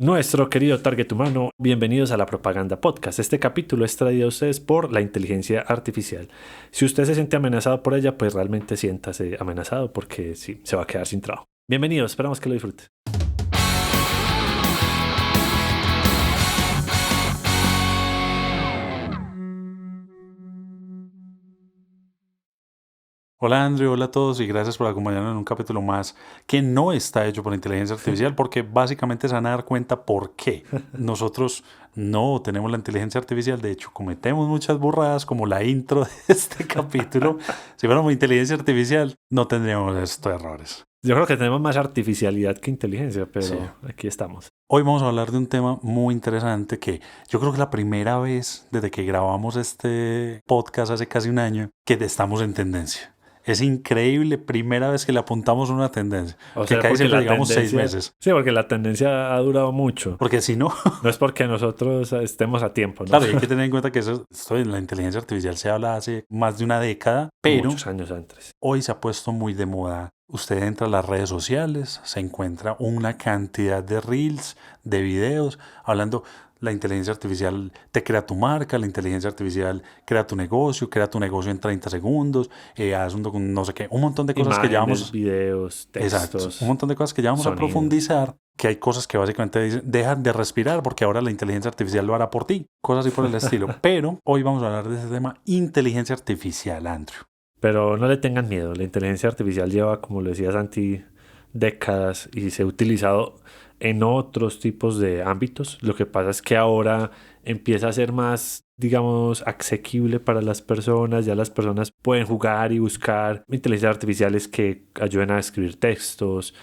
Nuestro querido target humano, bienvenidos a la Propaganda Podcast. Este capítulo es traído a ustedes por la inteligencia artificial. Si usted se siente amenazado por ella, pues realmente siéntase amenazado porque sí, se va a quedar sin trabajo. Bienvenidos, esperamos que lo disfrute. Hola Andrew, hola a todos y gracias por acompañarnos en un capítulo más que no está hecho por inteligencia artificial porque básicamente se van a dar cuenta por qué nosotros no tenemos la inteligencia artificial. De hecho, cometemos muchas burradas como la intro de este capítulo. Si fuéramos inteligencia artificial no tendríamos estos errores. Yo creo que tenemos más artificialidad que inteligencia, pero Sí. aquí estamos. Hoy vamos a hablar de un tema muy interesante que yo creo que la primera vez desde que grabamos este podcast hace casi un año que estamos en tendencia. Es increíble, primera vez que le apuntamos una tendencia. O Que sea, casi porque siempre la digamos 6 tendencia... meses. Sí, porque la tendencia ha durado mucho. Porque si no, No es porque nosotros estemos a tiempo, ¿no? claro, y hay que tener en cuenta que esto de la inteligencia artificial se habla hace más de una década, pero Muchos años antes. hoy se ha puesto muy de moda. Usted entra a las redes sociales, se encuentra una cantidad de reels, de videos, hablando, la inteligencia artificial te crea tu marca, la inteligencia artificial crea tu negocio en 30 segundos, haz no sé qué, un montón de cosas que ya Imágenes, vamos... videos, Exacto, textos, un montón de cosas que ya vamos a sonido. profundizar, que hay cosas que básicamente dicen, dejan de respirar porque ahora la inteligencia artificial lo hará por ti, cosas así por el estilo. Pero hoy vamos a hablar de ese tema, inteligencia artificial, Andrew. Pero no le tengan miedo, la inteligencia artificial lleva, como lo decía Santi, décadas y se ha utilizado en otros tipos de ámbitos. Lo que pasa es que ahora empieza a ser más, digamos, asequible para las personas. Ya las personas pueden jugar y buscar inteligencias artificiales que ayuden a escribir textos,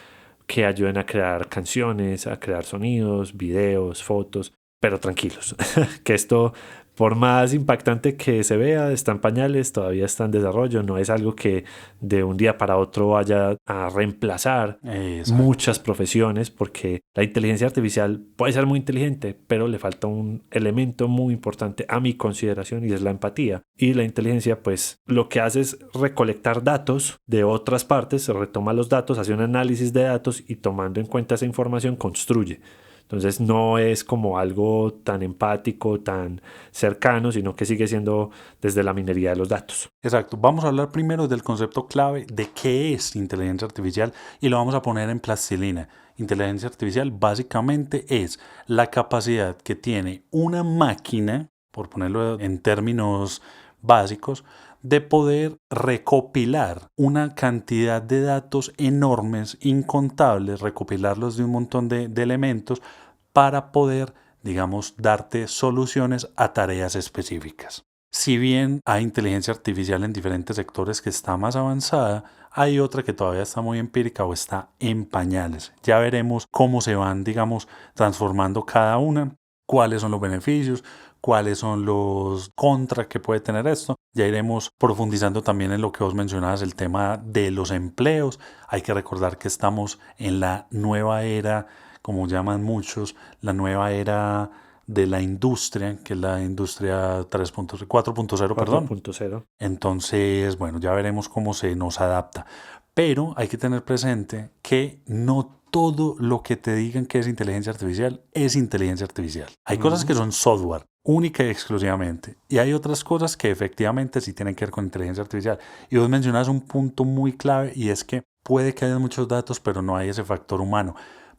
que ayuden a crear canciones, a crear sonidos, videos, fotos. Pero tranquilos, que esto, por más impactante que se vea, está en pañales, todavía está en desarrollo, no es algo que de un día para otro vaya a reemplazar Exacto. muchas profesiones, porque la inteligencia artificial puede ser muy inteligente, pero le falta un elemento muy importante a mi consideración y es la empatía. Y la inteligencia, pues, lo que hace es recolectar datos de otras partes, se retoma los datos, hace un análisis de datos y tomando en cuenta esa información construye. Entonces no es como algo tan empático, tan cercano, sino que sigue siendo desde la minería de los datos. Exacto. Vamos a hablar primero del concepto clave de qué es inteligencia artificial y lo vamos a poner en plastilina. Inteligencia artificial básicamente es la capacidad que tiene una máquina, por ponerlo en términos básicos, de poder recopilar una cantidad de datos enormes, incontables, recopilarlos de un montón de elementos para poder, digamos, darte soluciones a tareas específicas. Si bien hay inteligencia artificial en diferentes sectores que está más avanzada, hay otra que todavía está muy empírica o está en pañales. Ya veremos cómo se van, digamos, transformando cada una, cuáles son los beneficios, cuáles son los contras que puede tener esto. Ya iremos profundizando también en lo que vos mencionabas, el tema de los empleos. Hay que recordar que estamos en la nueva era, como llaman muchos, la nueva era de la industria, que es la industria 4.0, perdón. 4.0. Entonces, bueno, ya veremos cómo se nos adapta. Pero hay que tener presente que no todo lo que te digan que es inteligencia artificial es inteligencia artificial. Hay cosas que son software, única y exclusivamente. Y hay otras cosas que efectivamente sí tienen que ver con inteligencia artificial. Y vos mencionas un punto muy clave y es que puede que haya muchos datos, pero no hay ese factor humano.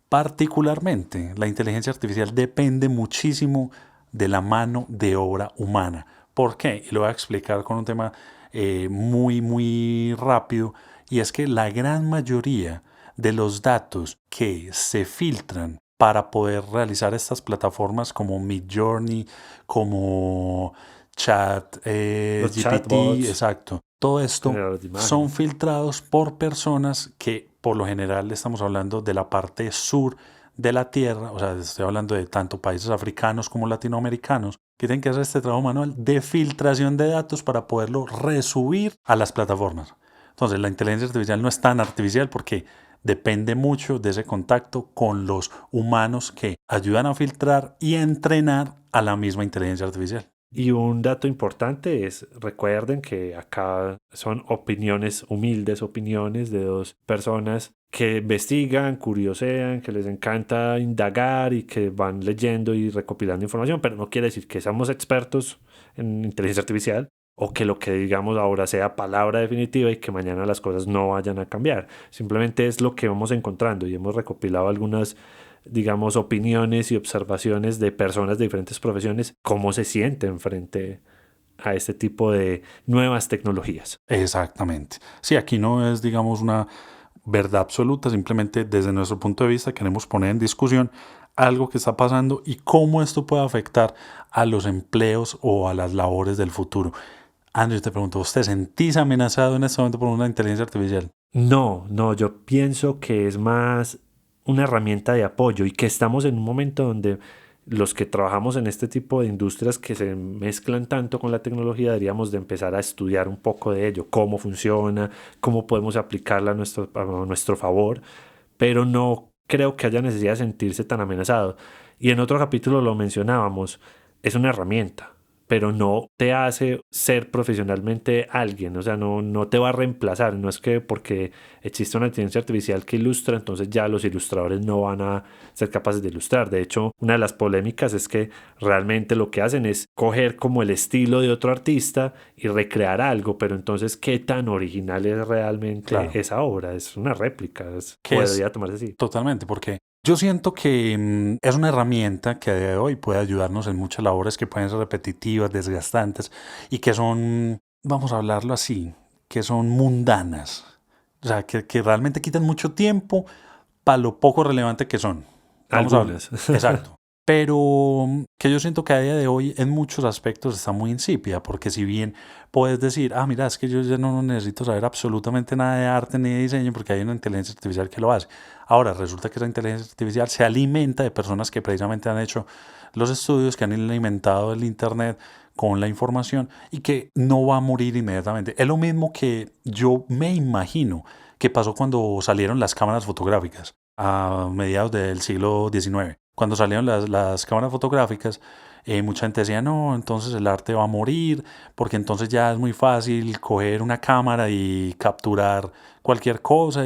Particularmente, la inteligencia artificial depende muchísimo de la mano de obra humana. ¿Por qué? Y lo voy a explicar con un tema muy rápido. Y es que la gran mayoría de los datos que se filtran para poder realizar estas plataformas como Midjourney, como Los GPT, chatbots, exacto. Todo esto generadores de son imágenes. filtrados por personas que por lo general estamos hablando de la parte sur de la Tierra, o sea, estoy hablando de tanto países africanos como latinoamericanos, que tienen que hacer este trabajo manual de filtración de datos para poderlo resubir a las plataformas. Entonces, la inteligencia artificial no es tan artificial porque depende mucho de ese contacto con los humanos que ayudan a filtrar y a entrenar a la misma inteligencia artificial. Y un dato importante es, recuerden que acá son opiniones, humildes opiniones de dos personas que investigan, curiosean, que les encanta indagar y que van leyendo y recopilando información, pero no quiere decir que seamos expertos en inteligencia artificial o que lo que digamos ahora sea palabra definitiva y que mañana las cosas no vayan a cambiar. Simplemente es lo que vamos encontrando y hemos recopilado algunas, digamos, opiniones y observaciones de personas de diferentes profesiones, cómo se sienten frente a este tipo de nuevas tecnologías. Exactamente. Sí, aquí no es, digamos, una verdad absoluta, simplemente desde nuestro punto de vista queremos poner en discusión algo que está pasando y cómo esto puede afectar a los empleos o a las labores del futuro. Andrew, te pregunto, ¿usted sentís amenazado en este momento por una inteligencia artificial? No, no, yo pienso que es más una herramienta de apoyo y que estamos en un momento donde los que trabajamos en este tipo de industrias que se mezclan tanto con la tecnología deberíamos de empezar a estudiar un poco de ello, cómo funciona, cómo podemos aplicarla a nuestro favor, pero no creo que haya necesidad de sentirse tan amenazado. Y en otro capítulo lo mencionábamos, es una herramienta, pero no te hace ser profesionalmente alguien, o sea, no te va a reemplazar, no es que porque existe una inteligencia artificial que ilustra, entonces ya los ilustradores no van a ser capaces de ilustrar. De hecho, una de las polémicas es que realmente lo que hacen es coger como el estilo de otro artista y recrear algo, pero entonces, ¿qué tan original es realmente Claro, esa obra? Es una réplica, que es podría tomarse así. totalmente, porque yo siento que es una herramienta que a día de hoy puede ayudarnos en muchas labores que pueden ser repetitivas, desgastantes y que son, vamos a hablarlo así, que son mundanas. O sea, que realmente quitan mucho tiempo para lo poco relevante que son. Vamos a hablar. Algunas. Exacto. Pero que yo siento que a día de hoy en muchos aspectos está muy insípida, porque si bien puedes decir, ah, mira, es que yo ya no necesito saber absolutamente nada de arte ni de diseño porque hay una inteligencia artificial que lo hace. Ahora, resulta que esa inteligencia artificial se alimenta de personas que precisamente han hecho los estudios, que han alimentado el Internet con la información y que no va a morir inmediatamente. Es lo mismo que yo me imagino que pasó cuando salieron las cámaras fotográficas a mediados del siglo XIX. Cuando salieron las cámaras fotográficas, mucha gente decía, no, entonces el arte va a morir, porque entonces ya es muy fácil coger una cámara y capturar cualquier cosa.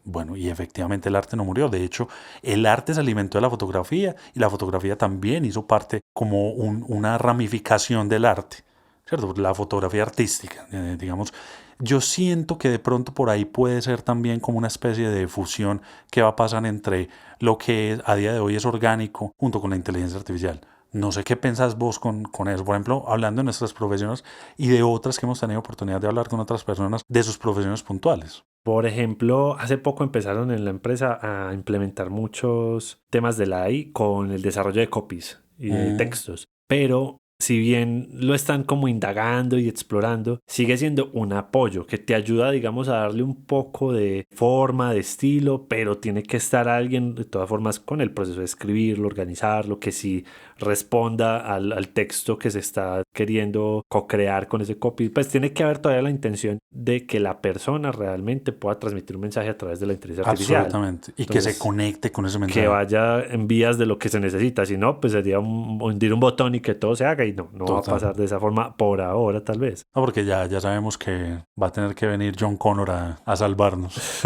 Bueno, y efectivamente el arte no murió. De hecho, el arte se alimentó de la fotografía y la fotografía también hizo parte como una ramificación del arte, ¿cierto? La fotografía artística, digamos. Yo siento que de pronto por ahí puede ser también como una especie de fusión que va a pasar entre lo que a día de hoy es orgánico junto con la inteligencia artificial. No sé qué pensás vos con eso. Por ejemplo, hablando de nuestras profesiones y de otras que hemos tenido oportunidad de hablar con otras personas de sus profesiones puntuales. Por ejemplo, hace poco empezaron en la empresa a implementar muchos temas de la AI con el desarrollo de copies y de Mm, textos, pero si bien lo están como indagando y explorando, sigue siendo un apoyo que te ayuda, digamos, a darle un poco de forma, de estilo, pero tiene que estar alguien de todas formas con el proceso de escribirlo, organizarlo, que sí responda al texto que se está queriendo co-crear con ese copy, pues tiene que haber todavía la intención de que la persona realmente pueda transmitir un mensaje a través de la inteligencia artificial. absolutamente. Y que se Entonces, conecte con ese que mensaje. vaya en vías de lo que se necesita, si no, pues sería hundir un botón y que todo se haga y no va a Total. pasar de esa forma por ahora tal vez. No, porque ya sabemos que va a tener que venir John Connor a salvarnos.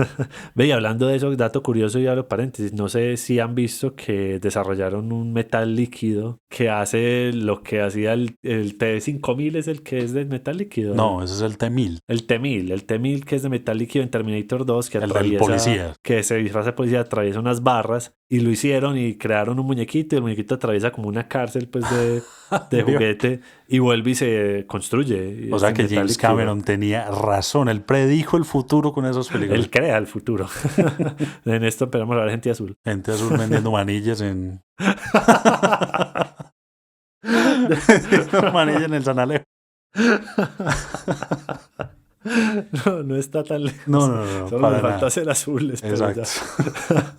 Ve, y hablando de eso, dato curioso y abro paréntesis, no sé si han visto que desarrollaron un metal líquido que hace lo que hacía el T5000 es el que es de metal líquido, No, ese es el T-1000, el T1000 que es de metal líquido en Terminator 2 que el del atraviesa, policía. que se disfraza de policía, atraviesa unas barras y lo hicieron y crearon un muñequito y el muñequito atraviesa como una cárcel pues de Vio. juguete y vuelve y se construye y O es sea de que metal James líquido. Cameron tenía razón, él predijo el futuro con esas películas. Él crea el futuro. En esto esperamos a ver gente azul. Gente azul vendiendo manillas en... manillas en el San Alejo. No está tan No, lejos. no, no, Solo nos para falta nada. ser azules, pero Exacto. ya.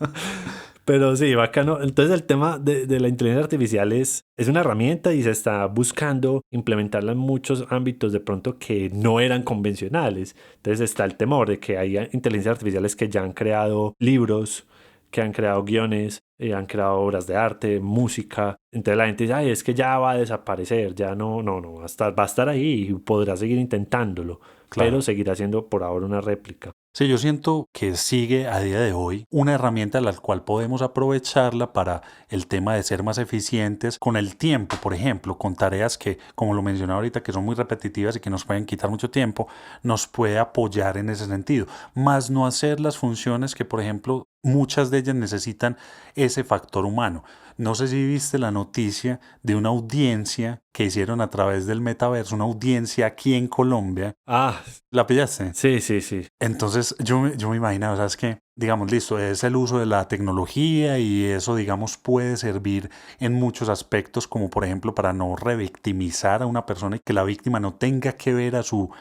Pero sí, bacano. Entonces el tema de la inteligencia artificial es una herramienta y se está buscando implementarla en muchos ámbitos de pronto que no eran convencionales. Entonces está el temor de que haya inteligencias artificiales que ya han creado libros, que han creado guiones, han creado obras de arte, música. Entonces la gente dice, ay, es que ya va a desaparecer, ya no, va a estar ahí y podrá seguir intentándolo, pero Claro. seguirá siendo por ahora una réplica. Sí, yo siento que sigue a día de hoy una herramienta a la cual podemos aprovecharla para el tema de ser más eficientes con el tiempo, por ejemplo, con tareas que, como lo mencioné ahorita, que son muy repetitivas y que nos pueden quitar mucho tiempo, nos puede apoyar en ese sentido, más no hacer las funciones que, por ejemplo, muchas de ellas necesitan ese factor humano. No sé si viste la noticia de una audiencia que hicieron a través del metaverso, una audiencia aquí en Colombia. Ah, ¿La pillaste? sí. Entonces yo me imaginaba, ¿sabes qué? Digamos, listo, es el uso de la tecnología y eso, digamos, puede servir en muchos aspectos, como por ejemplo para no revictimizar a una persona y que la víctima no tenga que ver a su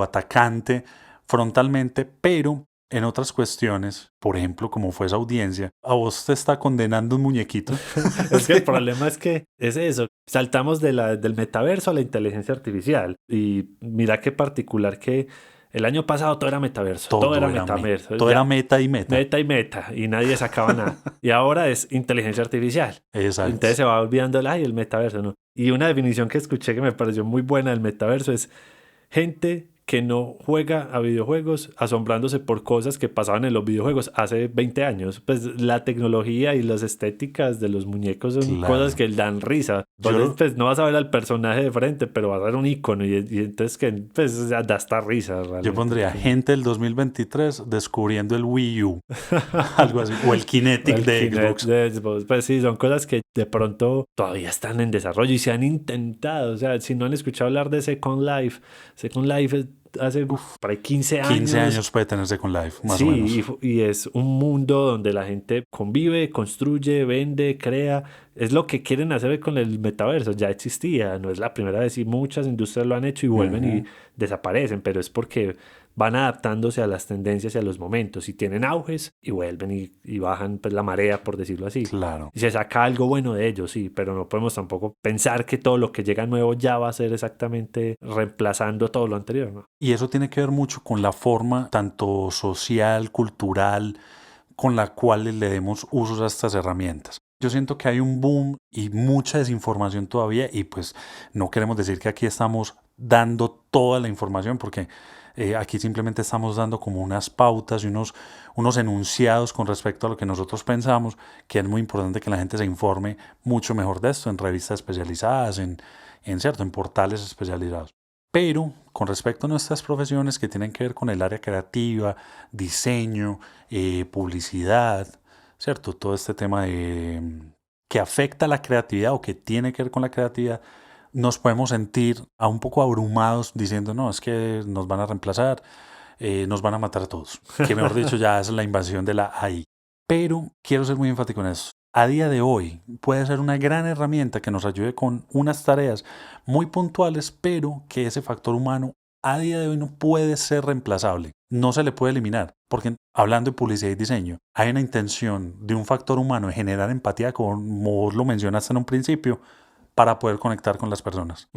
atacante frontalmente, pero en otras cuestiones, por ejemplo, como fue esa audiencia, a vos te está condenando un muñequito. Es que el problema es que es eso. Saltamos del metaverso a la inteligencia artificial. Y mira qué particular que el año pasado todo era metaverso. Todo era metaverso. Todo era meta y meta. Meta y meta. Y nadie sacaba nada. Y ahora es inteligencia artificial. Exacto. Entonces se va olvidando el metaverso, ¿no? Y una definición que escuché que me pareció muy buena del metaverso es gente que no juega a videojuegos asombrándose por cosas que pasaban en los videojuegos hace 20 años. Pues la tecnología y las estéticas de los muñecos son cosas que dan risa. Entonces, pues no vas a ver al personaje de frente, pero vas a ver un icono y entonces que pues da hasta risa. Realmente. Yo pondría gente del 2023 descubriendo el Wii U, algo así, o el Kinetic de Xbox. Pues sí, son cosas que de pronto todavía están en desarrollo y se han intentado. O sea, si no han escuchado hablar de Second Life hace para 15 años. 15 años puede tener Second Life, más o menos. Sí, y es un mundo donde la gente convive, construye, vende, crea. Es lo que quieren hacer con el metaverso. Ya existía, no es la primera vez y muchas industrias lo han hecho y vuelven y desaparecen, pero es porque van adaptándose a las tendencias y a los momentos y tienen auges y vuelven y bajan pues, la marea, por decirlo así. Claro. Y se saca algo bueno de ellos, sí, pero no podemos tampoco pensar que todo lo que llega nuevo ya va a ser exactamente reemplazando todo lo anterior, ¿no? Y eso tiene que ver mucho con la forma tanto social, cultural, con la cual le demos usos a estas herramientas. Yo siento que hay un boom y mucha desinformación todavía y pues no queremos decir que aquí estamos dando toda la información porque aquí simplemente estamos dando como unas pautas y unos enunciados con respecto a lo que nosotros pensamos, que es muy importante que la gente se informe mucho mejor de esto en revistas especializadas, en portales especializados. Pero con respecto a nuestras profesiones que tienen que ver con el área creativa, diseño, publicidad, ¿cierto? Todo este tema que afecta a la creatividad o que tiene que ver con la creatividad, nos podemos sentir un poco abrumados diciendo, no, es que nos van a reemplazar, nos van a matar a todos. Que mejor dicho, ya es la invasión de la AI. Pero quiero ser muy enfático en eso. A día de hoy puede ser una gran herramienta que nos ayude con unas tareas muy puntuales, pero que ese factor humano a día de hoy no puede ser reemplazable. No se le puede eliminar, porque hablando de publicidad y diseño, hay una intención de un factor humano de generar empatía, como vos lo mencionaste en un principio, para poder conectar con las personas,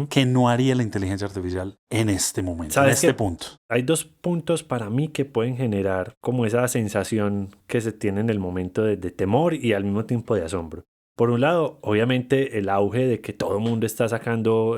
que no haría la inteligencia artificial en este momento, en este punto. Hay dos puntos para mí que pueden generar como esa sensación que se tiene en el momento de temor y al mismo tiempo de asombro. Por un lado, obviamente el auge de que todo el mundo está sacando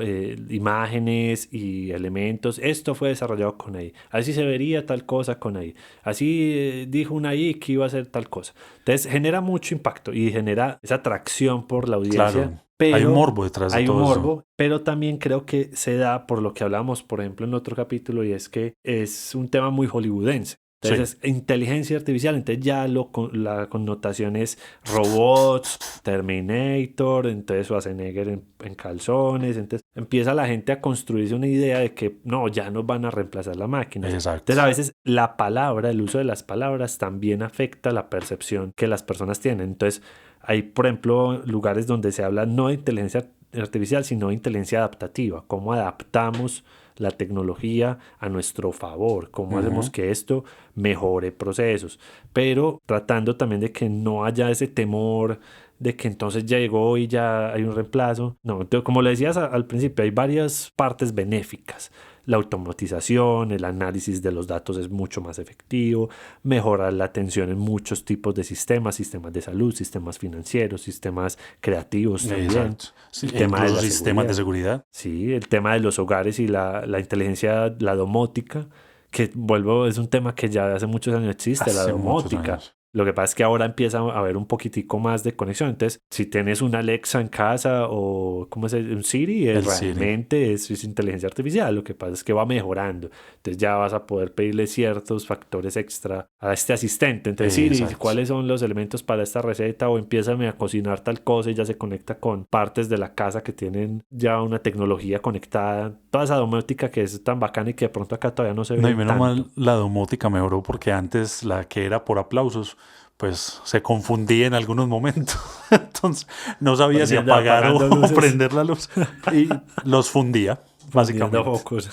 imágenes y elementos. Esto fue desarrollado con AI. Así se vería tal cosa con AI. Así dijo una AI que iba a hacer tal cosa. Entonces genera mucho impacto y genera esa atracción por la audiencia. Claro. Pero hay un morbo detrás de todo eso. Hay un morbo, pero también creo que se da por lo que hablamos, por ejemplo, en otro capítulo, y es que es un tema muy hollywoodense. Entonces, inteligencia artificial, entonces ya la connotación es robots, Terminator, entonces Schwarzenegger en calzones, entonces empieza la gente a construirse una idea de que no, ya nos van a reemplazar la máquina. Exacto. Entonces a veces la palabra, el uso de las palabras también afecta la percepción que las personas tienen. Entonces hay, por ejemplo, lugares donde se habla no de inteligencia artificial, sino de inteligencia adaptativa, cómo adaptamos la tecnología a nuestro favor, cómo hacemos que esto mejore procesos, pero tratando también de que no haya ese temor de que entonces ya llegó y ya hay un reemplazo. No, entonces, como le decías al principio, hay varias partes benéficas. La automatización, el análisis de los datos es mucho más efectivo, mejora la atención en muchos tipos de sistemas, sistemas de salud, sistemas financieros, sistemas creativos también. Exacto. Sí, El tema de incluso la sistemas de seguridad. seguridad. Sí, el tema de los hogares y la inteligencia, la domótica, que vuelvo, es un tema que ya hace muchos años existe, la Hace muchos domótica. años. Lo que pasa es que ahora empieza a haber un poquitico más de conexión. Entonces, si tienes una Alexa en casa o, ¿cómo se dice? Un Siri, El Siri. realmente es inteligencia artificial. Lo que pasa es que va mejorando. Entonces, ya vas a poder pedirle ciertos factores extra a este asistente. Entonces, Siri, Exacto. ¿cuáles son los elementos para esta receta? O empiézame a cocinar tal cosa y ya se conecta con partes de la casa que tienen ya una tecnología conectada. Toda esa domótica que es tan bacana y que de pronto acá todavía no se ve No, y menos tanto. mal la domótica mejoró porque antes la que era por aplausos, pues se confundía en algunos momentos. Entonces no sabía si Prendiendo, apagar apagando o luces. prender la luz y los fundía, Básicamente. básicamente. Focos.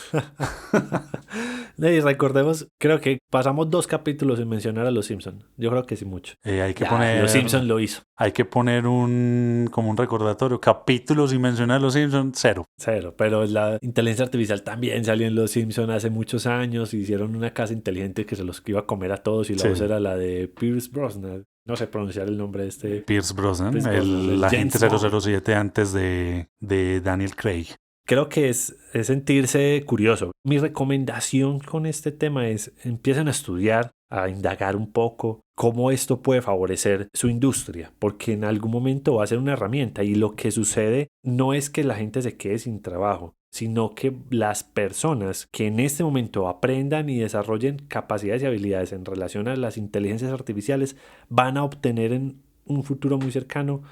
Y recordemos, creo que pasamos 2 capítulos sin mencionar a los Simpsons. Yo creo que sí mucho. Hay que Ya, los Simpsons poner, lo hizo. hay que poner como un recordatorio, capítulos sin mencionar a los Simpsons, 0. Cero. Pero la inteligencia artificial también salió en los Simpsons hace muchos años. Hicieron una casa inteligente que se los iba a comer a todos y la Sí. voz era la de Pierce Brosnan. No sé pronunciar el nombre de este. Pierce Brosnan, Pierce Brosnan, el el agente James Bond. 007 antes de Daniel Craig. Creo que es sentirse curioso. Mi recomendación con este tema es empiecen a estudiar, a indagar un poco cómo esto puede favorecer su industria, porque en algún momento va a ser una herramienta y lo que sucede no es que la gente se quede sin trabajo, sino que las personas que en este momento aprendan y desarrollen capacidades y habilidades en relación a las inteligencias artificiales van a obtener en un futuro muy cercano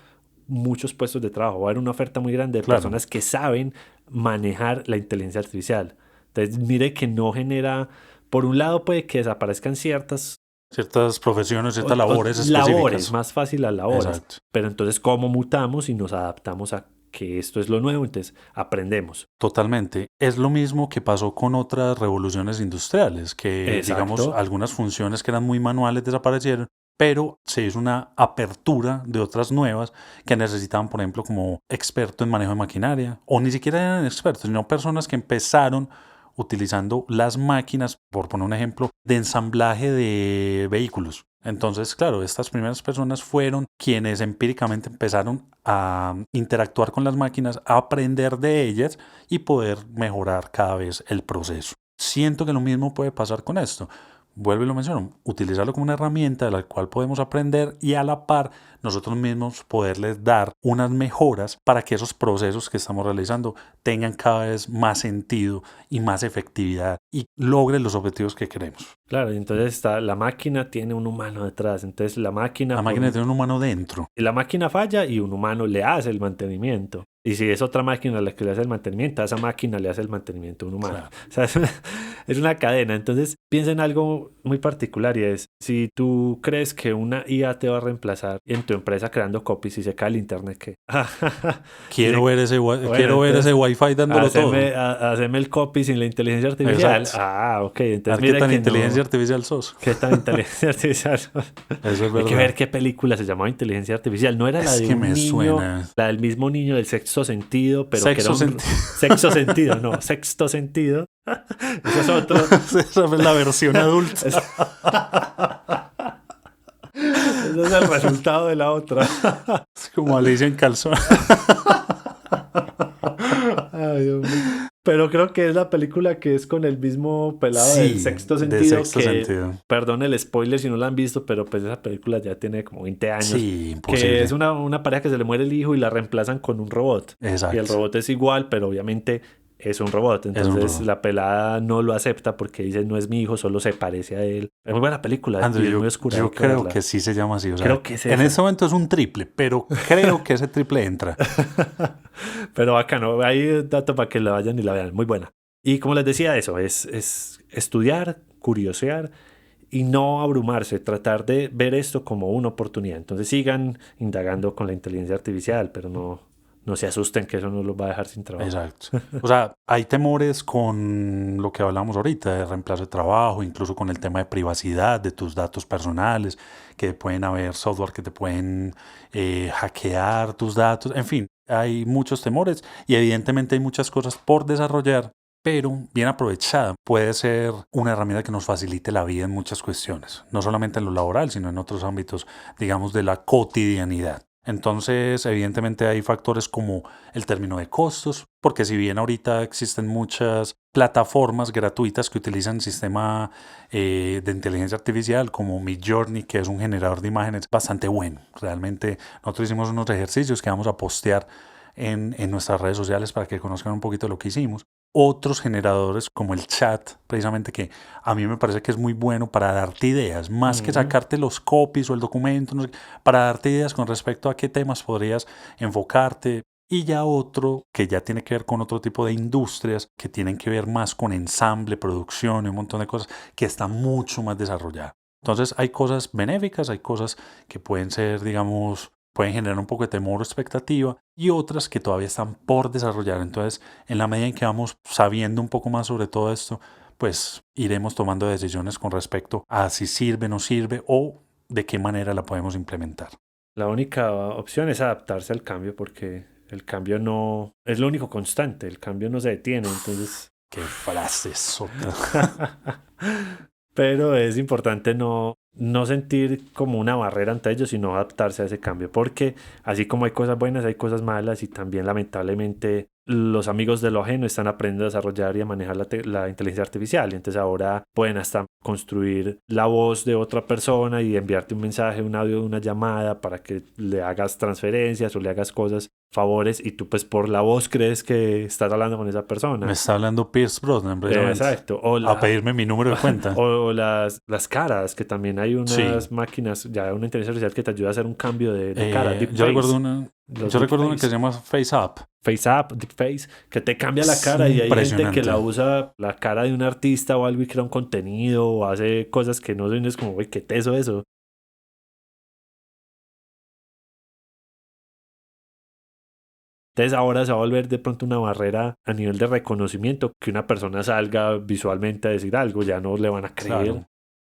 muchos puestos de trabajo. Va a haber una oferta muy grande de Claro. personas que saben manejar la inteligencia artificial. Entonces, mire que no genera, por un lado puede que desaparezcan ciertas Profesiones, ciertas labores específicas. labores, más fácil las labores. Exacto. Pero entonces, ¿cómo mutamos y nos adaptamos a que esto es lo nuevo? Entonces, aprendemos. Totalmente. Es lo mismo que pasó con otras revoluciones industriales, que Exacto. digamos algunas funciones que eran muy manuales desaparecieron, pero se hizo una apertura de otras nuevas que necesitaban, por ejemplo, como experto en manejo de maquinaria, o ni siquiera eran expertos, sino personas que empezaron utilizando las máquinas, por poner un ejemplo, de ensamblaje de vehículos. Entonces, claro, estas primeras personas fueron quienes empíricamente empezaron a interactuar con las máquinas, a aprender de ellas y poder mejorar cada vez el proceso. Siento que lo mismo puede pasar con esto. Vuelvo y lo menciono, utilizarlo como una herramienta de la cual podemos aprender y a la par nosotros mismos poderles dar unas mejoras para que esos procesos que estamos realizando tengan cada vez más sentido y más efectividad y logren los objetivos que queremos. Claro, entonces la máquina tiene un humano detrás, entonces la máquina tiene un humano dentro. Y la máquina falla y un humano le hace el mantenimiento. Y si es otra máquina la que le hace el mantenimiento, a esa máquina le hace el mantenimiento un humano. Claro. O sea, es una cadena. Entonces, piensa en algo muy particular y es, si tú crees que una IA te va a reemplazar en tu empresa creando copies y se cae el internet, ¿qué? Quiero ver ese Wi-Fi dándolo todo. Haceme el copy sin la inteligencia artificial. Exacto. Ok. Entonces, ¿Qué tan inteligencia artificial sos? ¿Qué tan inteligencia artificial sos? Eso es verdad. Hay que ver qué película se llamaba inteligencia artificial. No era la de un niño, suena. la del mismo niño del sexto sentido, pero Sexto que era un sexto sentido, no, sexto sentido. Eso es otro. Esa es la versión adulta. Ese es el resultado de la otra. Es como Alicia en calzón. Ay, Dios mío. Pero creo que es la película que es con el mismo pelado del sexto sentido. De Sexto Sentido. Perdón el spoiler si no la han visto, pero pues esa película ya tiene como 20 años. Sí, imposible. Que es una pareja que se le muere el hijo y la reemplazan con un robot. Exacto. Y el robot es igual, pero obviamente es un robot. Entonces la pelada no lo acepta porque dice no es mi hijo, solo se parece a él. Es muy buena película. Andrew, y es muy oscura. Yo creo que sí se llama así. O sea, creo que es en este momento es un triple, pero creo que ese triple entra. Pero bacano. Hay dato para que la vayan y la vean. Muy buena. Y como les decía, eso es estudiar, curiosear y no abrumarse, tratar de ver esto como una oportunidad. Entonces sigan indagando con la inteligencia artificial, pero no no se asusten que eso no los va a dejar sin trabajo. Exacto. O sea, hay temores con lo que hablamos ahorita de reemplazo de trabajo, incluso con el tema de privacidad de tus datos personales, que pueden haber software que te pueden hackear tus datos, en fin, hay muchos temores y evidentemente hay muchas cosas por desarrollar, pero bien aprovechada puede ser una herramienta que nos facilite la vida en muchas cuestiones, no solamente en lo laboral, sino en otros ámbitos, digamos, de la cotidianidad. Entonces, evidentemente hay factores como el término de costos, porque si bien ahorita existen muchas plataformas gratuitas que utilizan el sistema de inteligencia artificial como Midjourney, que es un generador de imágenes bastante bueno. Realmente nosotros hicimos unos ejercicios que vamos a postear en nuestras redes sociales para que conozcan un poquito lo que hicimos. Otros generadores como el chat, precisamente, que a mí me parece que es muy bueno para darte ideas, más que sacarte los copies o el documento, no sé, para darte ideas con respecto a qué temas podrías enfocarte. Y ya otro que ya tiene que ver con otro tipo de industrias que tienen que ver más con ensamble, producción y un montón de cosas que está mucho más desarrollada. Entonces hay cosas benéficas, hay cosas que pueden ser, digamos, pueden generar un poco de temor o expectativa y otras que todavía están por desarrollar. Entonces, en la medida en que vamos sabiendo un poco más sobre todo esto, pues iremos tomando decisiones con respecto a si sirve, no sirve o de qué manera la podemos implementar. La única opción es adaptarse al cambio porque el cambio no es lo único constante, el cambio no se detiene, entonces... ¡Qué frase sota! Pero es importante no sentir como una barrera ante ellos, sino adaptarse a ese cambio, porque así como hay cosas buenas, hay cosas malas y también lamentablemente los amigos de lo ajeno están aprendiendo a desarrollar y a manejar la inteligencia artificial y entonces ahora pueden hasta construir la voz de otra persona y enviarte un mensaje, un audio, una llamada para que le hagas transferencias o le hagas cosas, favores y tú pues por la voz crees que estás hablando con esa persona. Me está hablando Pierce Brosnan, exacto. A pedirme mi número de cuenta. O las caras, que también hay unas máquinas, ya una inteligencia artificial que te ayuda a hacer un cambio de cara. Yo recuerdo una que se llama FaceApp. FaceApp, Deepface, que te cambia la cara y hay gente que la usa la cara de un artista o algo y crea un contenido o hace cosas que no son, es como, güey, qué teso eso. Entonces ahora se va a volver de pronto una barrera a nivel de reconocimiento, que una persona salga visualmente a decir algo, ya no le van a creer. Claro,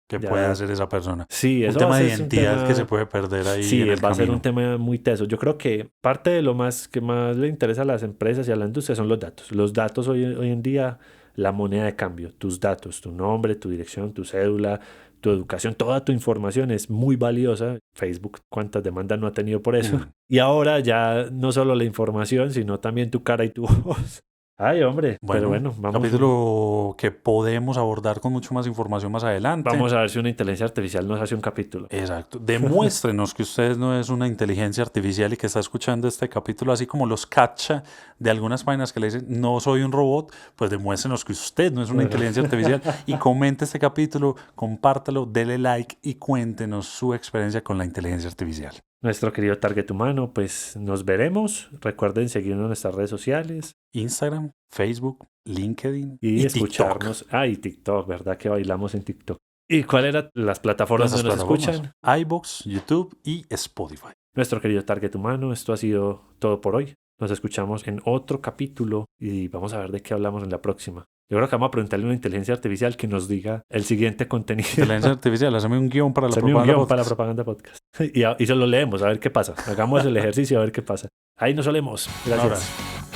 que puede hacer esa persona. Sí, eso un tema va a de ser identidad que se puede perder ahí. Sí, en el va a ser camino. un tema muy teso. Yo creo que parte de lo que más le interesa a las empresas y a la industria son los datos. Los datos hoy en día, la moneda de cambio, tus datos, tu nombre, tu dirección, tu cédula, tu educación, toda tu información es muy valiosa. Facebook, cuántas demandas no ha tenido por eso. Y ahora ya no solo la información, sino también tu cara y tu voz. Ay, hombre, pero bueno, vamos. Capítulo que podemos abordar con mucho más información más adelante. Vamos a ver si una inteligencia artificial nos hace un capítulo. Exacto. Demuéstrenos que usted no es una inteligencia artificial y que está escuchando este capítulo, así como los captcha de algunas páginas que le dicen no soy un robot, pues demuéstrenos que usted no es una inteligencia artificial y comente este capítulo, compártalo, dele like y cuéntenos su experiencia con la inteligencia artificial. Nuestro querido target humano, pues nos veremos. Recuerden seguirnos en nuestras redes sociales. Instagram, Facebook, LinkedIn y escucharnos. TikTok. Y TikTok, ¿verdad? Que bailamos en TikTok. ¿Y cuáles eran las plataformas donde nos escuchan? iVoox, YouTube y Spotify. Nuestro querido target humano, esto ha sido todo por hoy. Nos escuchamos en otro capítulo y vamos a ver de qué hablamos en la próxima. Yo creo que vamos a preguntarle a una inteligencia artificial que nos diga el siguiente contenido. Inteligencia artificial, haceme un guión para la propaganda podcast. Y se lo leemos, a ver qué pasa. Hagamos el ejercicio a ver qué pasa. Ahí nos solemos. Gracias.